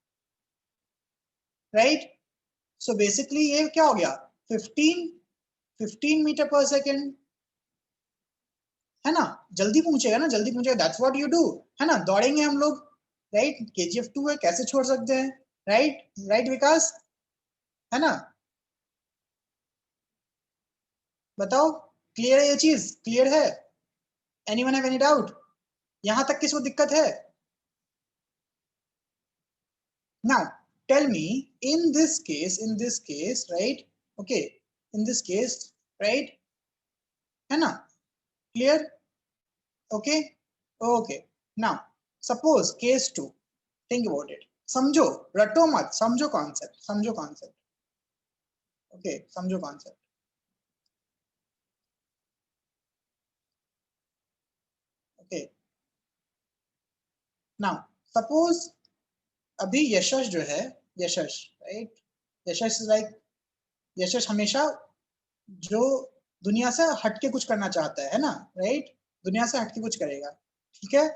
Right? So basically ये क्या हो गया? 15 मीटर पर सेकेंड, है ना? जल्दी पहुंचेगा ना, जल्दी पहुंचेगा. दैट्स व्हाट यू डू, है ना? दौड़ेंगे हम लोग, राइट? KGF 2 है, कैसे छोड़ सकते हैं, राइट? राइट विकास, है ना? बताओ, क्लियर है ये चीज? क्लियर है? Anyone have any doubt? यहां तक किसको दिक्कत है? Now tell me, in this case, right? Okay, in this case, right? है ना? Clear? Okay, okay. Now suppose case 2, think about it, समझो, रटो मत, समझो concept, okay, समझो concept. Okay, now suppose अभी यशस जो है, यशस, राइट, यशस इज लाइक, यशस हमेशा जो दुनिया से हटके कुछ करना चाहता है ना, राइट, दुनिया से हटके कुछ करेगा, ठीक है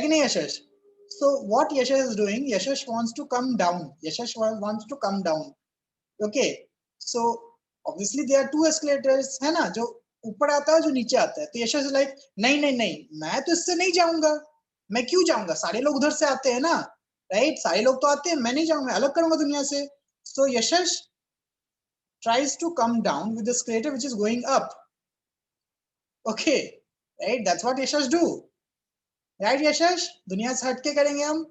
कि नहीं यशस? So what Yashash is doing, Yashash wants to come down. Yashash wants to come down. Okay. So obviously there are two escalators, है ना, जो ऊपर आता है जो नीचे आता है. तो Yashash is like, नहीं नहीं नहीं, मैं तो इससे नहीं जाऊंगा, मैं क्यों जाऊंगा, सारे लोग उधर से आते हैं ना, राइट, सारे लोग तो आते हैं, मैं नहीं जाऊंगा, अलग करूंगा दुनिया से. So Yashash tries to come down with the escalator which is going up. Okay, right, that's what Yashash do. Right Yashas, दुनिया से हटके करेंगे हम.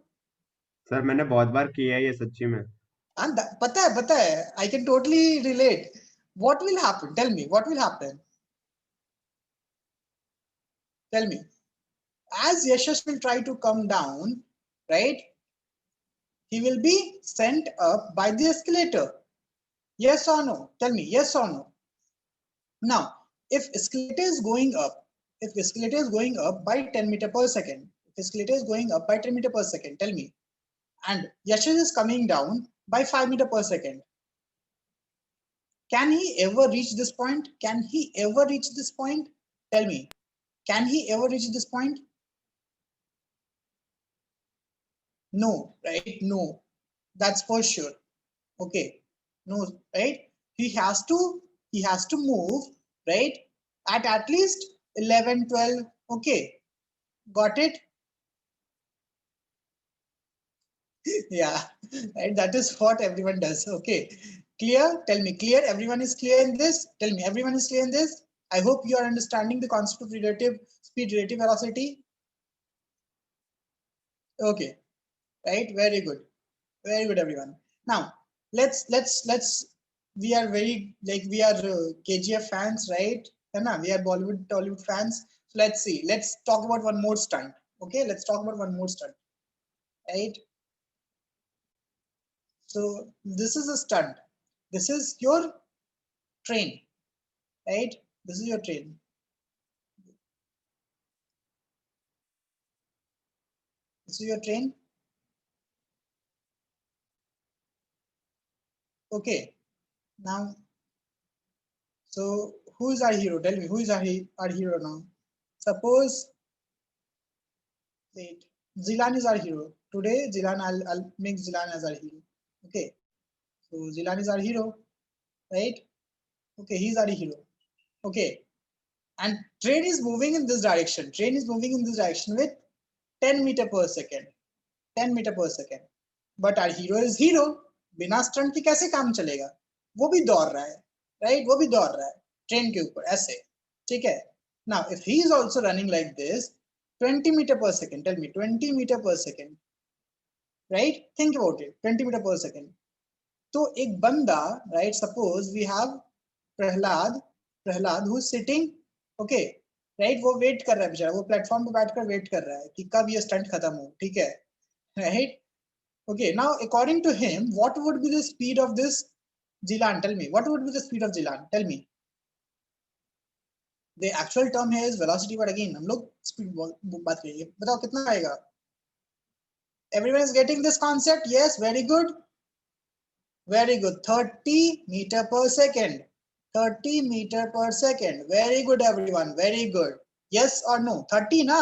सर मैंने बहुत बार किया है ये सच्ची में. पता है, I can totally relate. What will happen, tell me, what will happen, tell me. As Yashash will try to come down, right, he will be sent up by the escalator. Yes or no? Tell me, yes or no? Now if escalator is going up, if escalator is going up by 10 meter per second, if escalator is going up by 10 meter per second, tell me, and Yashash is coming down by 5 meter per second, can he ever reach this point? Can he ever reach this point? Tell me, can he ever reach this point? No, right? No, that's for sure. Okay, no, right? He has to move, right, at least 11, 12. Okay, got it? Yeah, right, that is what everyone does. Okay, clear? Tell me, clear? Everyone is clear in this? Tell me, everyone is clear in this? I hope you are understanding the concept of relative speed, relative velocity. Okay, right, very good everyone. Now let's we are very, like, we are KGF fans, right? We are Tollywood fans. So let's see, let's talk about one more stunt. Okay, let's talk about one more stunt, right? So this is a stunt. This is your train, right? This is your train. This is your train. Okay, now, so who is our hero? Tell me, who is our hero now? Suppose, wait, Zilan is our hero today. Zilan, I'll make Zilan as our hero. Okay, so Zilan is our hero, right? Okay, he's our hero. Okay, and train is moving in this direction. Train is moving in this direction with 10 meter per second. 10 meter per second. But our hero is hero. बिना stunt के कैसे काम चलेगा? वो भी दौड़ रहा है, राइट? वो भी दौड़ रहा है ट्रेन के ऊपर ऐसे, ठीक है? Now if he is also running like this, 20 meter per second, tell me, 20 meter per second, right? Think about it, 20 meter per second. तो एक बंदा, right, suppose we have Prahlad who is sitting, okay, right, वो wait कर रहा है बेचारा, वो platform पे बैठकर वेट कर रहा है कि कब ये स्टंट खत्म हो, ठीक है, right? Okay, now according to him, what would be the speed of this Zilan? Tell me, what would be the speed of Zilan? Tell me. The actual term here is velocity, but again, हम लोग speed बात करेंगे. बताओ कितना आएगा? Everyone is getting this concept? Yes, very good. Very good. 30 meter per second. 30 meter per second. Very good, everyone. Very good. Yes or no? 30 ना?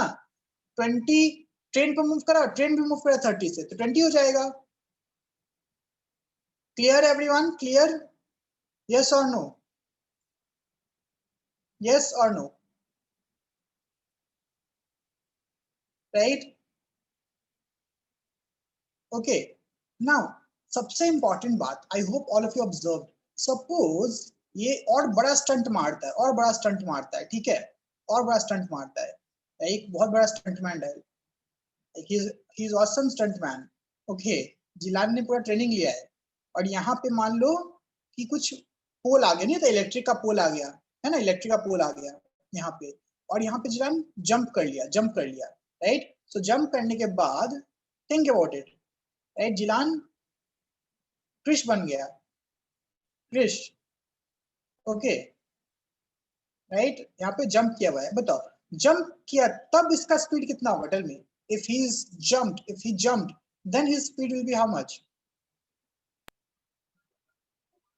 20 train पे move करा, ट्रेन भी मूव करा 30 से, तो 20 हो जाएगा. Clear everyone? क्लियर? यस और नो? यस और नो? राइट? ओके, नाउ सबसे इंपॉर्टेंट बात, I hope all of you observed. Suppose ये और बड़ा स्टंट मारता है, और बड़ा स्टंट मारता है, ठीक है, और बड़ा स्टंट मारता है, एक बहुत बड़ा स्टंटमैन है, he is awesome stuntman. Okay, जिलान ने पूरा ट्रेनिंग लिया है, और यहाँ पे मान लो कि कुछ पोल आ गया, नहीं तो इलेक्ट्रिक का पोल आ गया है ना, इलेक्ट्रिक का पोल आ गया यहाँ पे, और यहाँ पे जिलान जंप कर लिया, राइट? सो जंप करने के बाद think about it, right? Jilan Krish बन गया, क्रिश, ओके, राइट? यहाँ पे जंप किया हुआ है, बताओ जंप किया तब इसका स्पीड कितना होगा? Tell me, if he jumped then his speed will be how much?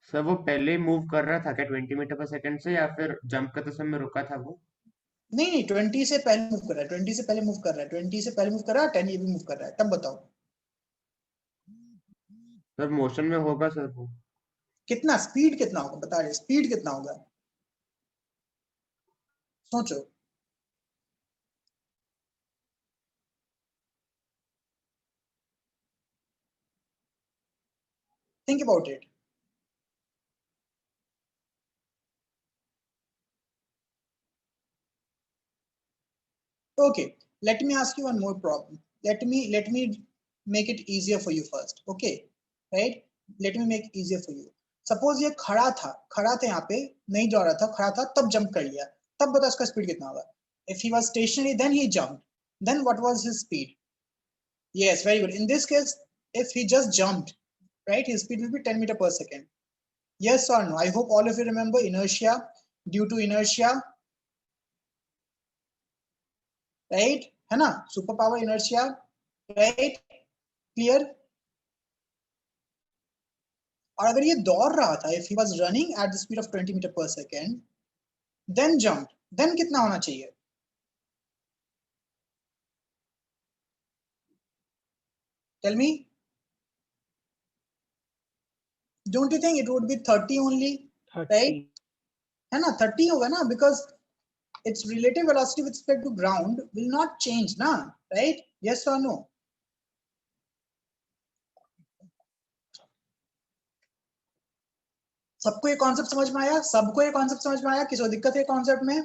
Sir वो पहले ही मूव कर रहा था क्या 20 मीटर पर सेकंड से, या फिर जंप करते समय रुका था वो? नहीं, 20 से पहले मूव कर रहा है, 20 से पहले मूव कर रहा है, 20 से पहले मूव कर रहा है, 10 ये भी मूव कर रहा है, तब बताओ सर मोशन में होगा सर वो। कितना स्पीड कितना होगा? बता रहे स्पीड कितना होगा, सोचो। Think about it. Okay, let me ask you one more problem. Let me make it easier for you first. Okay, right? Let me make it easier for you. Suppose ये खड़ा था यहाँ पे, नहीं दौड़ रहा था, खड़ा था, तब जंप कर लिया, तब बता उसका स्पीड कितना होगा? If he was stationary, then he jumped. Then what was his speed? Yes, very good. In this case, if he just jumped, right, his speed will be 10 meter per second. Yes or no? I hope all of you remember inertia. Due to inertia, right? है ना? Super power inertia, right? Clear? और अगर ये दौड़ रहा था, if he was running at the speed of 20 meter per second, then jumped, then कितना होना चाहिए? Tell me. Don't you think it would be 30 only? 30. Right? है ना? 30 होगा ना, because its relative velocity with respect to ground will not change ना, right? Yes or no? सबको ये कॉन्सेप्ट समझ में आया? सबको ये कॉन्सेप्ट समझ में आया? किसी को दिक्कत है कॉन्सेप्ट में?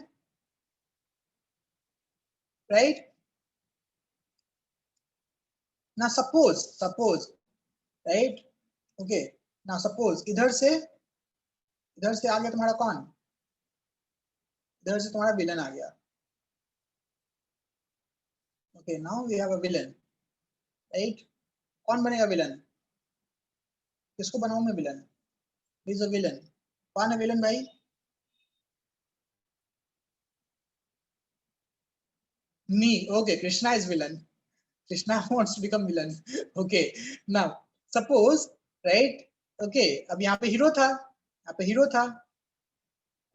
राइट? ना सपोज, राइट? ओके, ना सपोज इधर से आ गया तुम्हारा कौन? इधर से तुम्हारा विलन आ गया. Okay, now we have a villain, right? कौन बनेगा विलन? किसको बनाऊं मैं villain? Who is a villain? कौन है विलन भाई? Me. Okay, Krishna is villain. Krishna wants to become villain. Okay, now suppose, right? Okay, अब यहाँ पे हीरो था,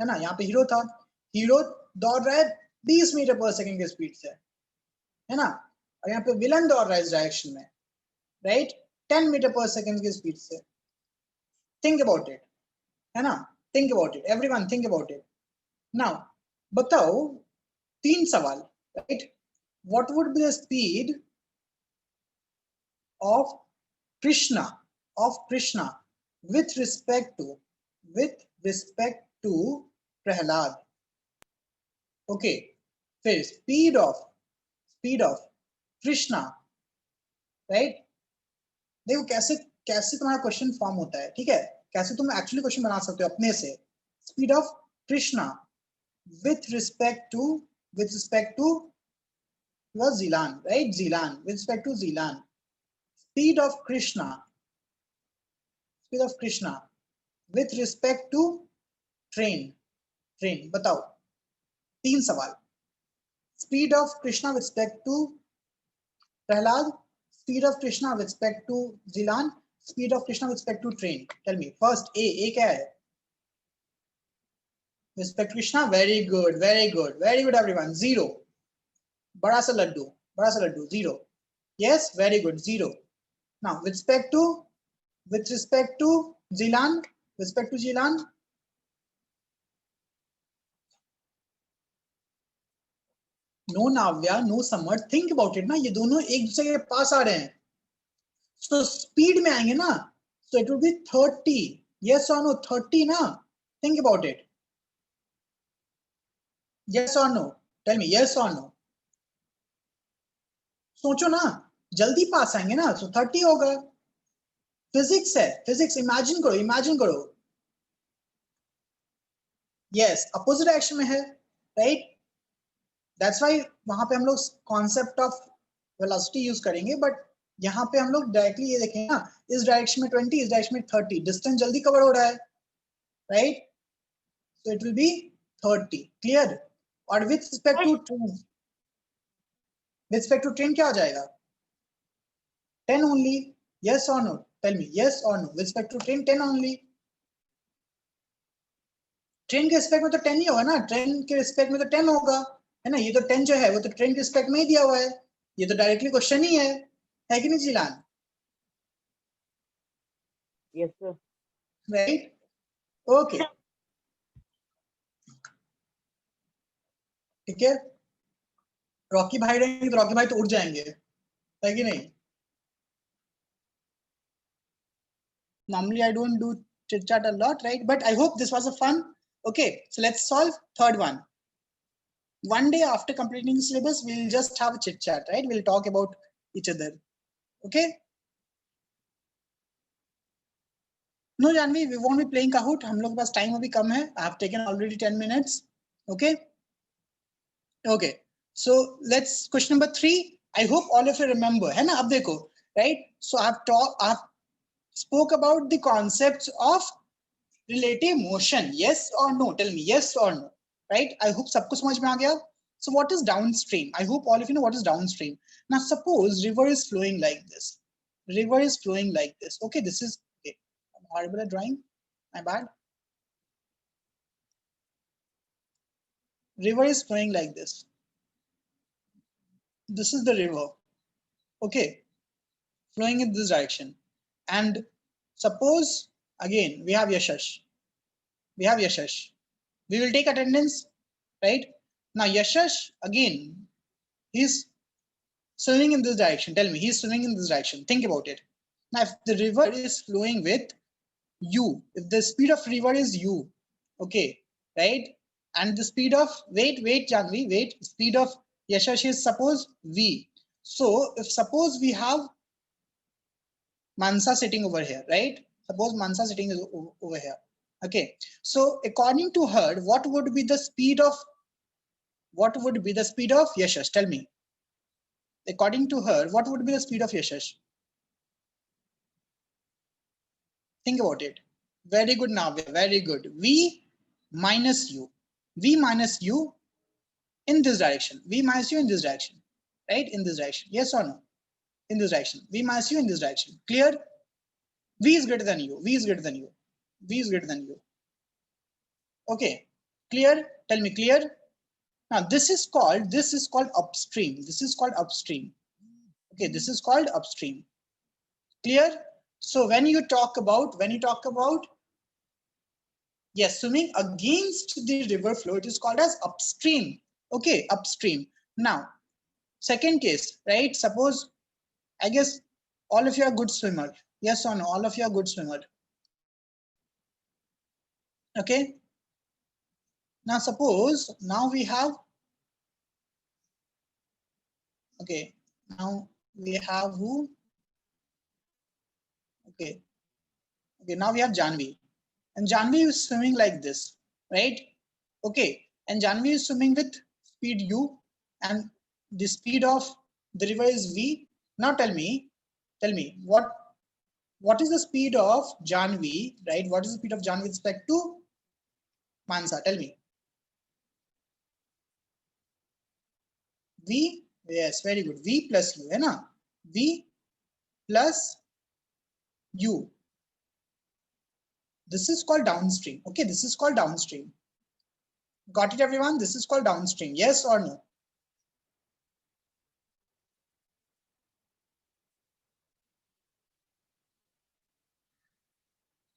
है ना? यहाँ पे हीरो था, हीरो दौड़ रहा है 20 मीटर पर सेकंड की स्पीड से, है ना? और यहाँ पे विलन दौड़ रहा है इस डायरेक्शन में, राइट? 10 मीटर पर सेकंड की स्पीड से. थिंक अबाउट इट, है ना? Think about it, everyone think about it. Now बताओ 3 सवाल, right? What would be the speed of Krishna with respect to Prahlad? Okay, फिर स्पीड ऑफ कृष्णा, राइट? देखो कैसे तुम्हारा क्वेश्चन फॉर्म होता है, ठीक है? कैसे तुम एक्चुअली क्वेश्चन बना सकते हो अपने से. Speed of Krishna with respect to was Zilan, right? Zilan, with respect to Zilan. Speed of Krishna with respect to train. बताओ 3 सवाल. Speed of Krishna with respect to Prahlad, speed of Krishna with respect to Zilan, speed of Krishna with respect to train. Tell me first. A क्या है? With respect to Krishna. Very good everyone. 0. बड़ा सा Laddu 0. Yes, very good, 0. Now with respect to Zilan, no Navya, no Samar, think about it ना, ये दोनों एक दूसरे के पास आ रहे हैं, so speed में आएंगे ना, so it will be 30. Yes or no? 30 ना? Think about it. Yes or no? Tell me yes or no. सोचो ना, जल्दी पास आएंगे ना, so 30 होगा. फिजिक्स है, फिजिक्स. इमेजिन करो. यस, अपोजिट डायरेक्शन में है, राइट? दैट्स व्हाई वहां पे हम लोग कॉन्सेप्ट ऑफ वेलोसिटी यूज करेंगे, बट यहाँ पे हम लोग डायरेक्टली ये देखेंगे ना, इस डायरेक्शन में 20, इस डायरेक्शन में 30, डिस्टेंस जल्दी कवर हो रहा है, right? So it will be 30, clear? और with respect to train, with respect to train क्या हो जाएगा? 10 only. Yes or no? Tell me, yes or no? With respect to train, 10 only. Train के respect में तो 10 ही होगा ना, ट्रेन के रिस्पेक्ट में तो 10 होगा, है ना? ये तो 10 जो है वो तो ट्रेन के रिस्पेक्ट में ही दिया हुआ है, ये तो डायरेक्टली क्वेश्चन ही है कि नहीं जिलान? Yes, sir. राइट, ओके, ठीक है। रॉकी भाई रहेंगे तो रॉकी भाई तो उड़ जाएंगे, है कि नहीं? Normally I don't do chit chat a lot, right? But I hope this was a fun. Okay, so let's solve third one. One day after completing the syllabus, we'll just have a chit chat, right? We'll talk about each other. Okay? No, Janvi, we won't be playing Kahoot. हम लोग के पास time अभी कम है. I have taken already 10 minutes. Okay? Okay. So let's question number 3. I hope all of you remember. है ना? अब देखो, right? So I've spoke about the concepts of relative motion. Yes or no? Tell me yes or no. Right? I hope सबको समझ में आ गया. So what is downstream? I hope all of you know what is downstream. Now suppose river is flowing like this. River is flowing like this. Okay, this is okay. I'm horrible at drawing. My bad. River is flowing like this. This is the river. Okay, flowing in this direction. And suppose again we have Yashash. We have Yashash. We will take attendance, right? Now Yashash again, he's swimming in this direction. Tell me, he's swimming in this direction. Think about it. Now, if the river is flowing with u, if the speed of river is u, okay, right? And the speed of, wait, Janvi, wait, speed of Yashash is suppose v. So if suppose we have Mansa sitting over here, right? Suppose Mansa sitting is over here. Okay. So according to her, what would be the speed of Yashash? Tell me. According to her, what would be the speed of Yashash? Think about it. Very good, Navya. Very good. V minus u. V minus u in this direction. V minus u in this direction. Right? In this direction. Yes or no? In this direction. V minus u in this direction. Clear? V is greater than u. V is greater than u. V is greater than u. Okay. Clear? Tell me, clear? Now this is called upstream. This is called upstream. Okay, this is called upstream. Clear? So when you talk about yes, swimming against the river flow, it is called as upstream. Okay, upstream. Now, second case, right? Suppose, I guess all of you are good swimmer. Yes or no? All of you are good swimmer. Okay. Now suppose now we have, okay, now we have who? Okay. Okay, now we have Janvi. And Janvi is swimming like this, right? Okay. And Janvi is swimming with speed u, and the speed of the river is v. Now tell me what is the speed of Janvi, right? What is the speed of Janvi with respect to Mansa? Tell me. V, yes, very good. V plus u, hai na? V plus u. This is called downstream. Okay, this is called downstream. Got it, everyone? This is called downstream. Yes or no?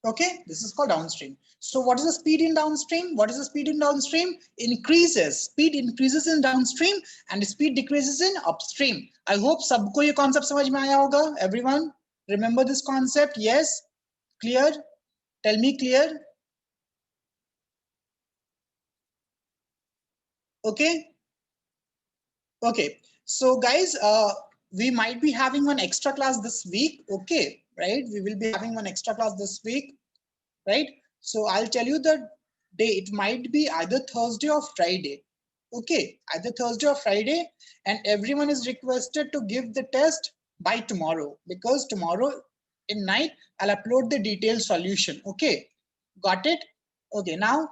Okay, this is called downstream. So what is the speed in downstream? What is the speed in downstream? Increases. Speed increases in downstream and speed decreases in upstream. I hope सबको ये concept समझ में आया होगा. Everyone remember this concept? Yes? Clear? Tell me clear? Okay. Okay. So guys, we might be having one extra class this week. Okay, right? We will be having one extra class this week, right? So I'll tell you the day. It might be either Thursday or Friday. Okay, either Thursday or Friday, and everyone is requested to give the test by tomorrow, because tomorrow in night I'll upload the detailed solution. Okay, got it? Okay, now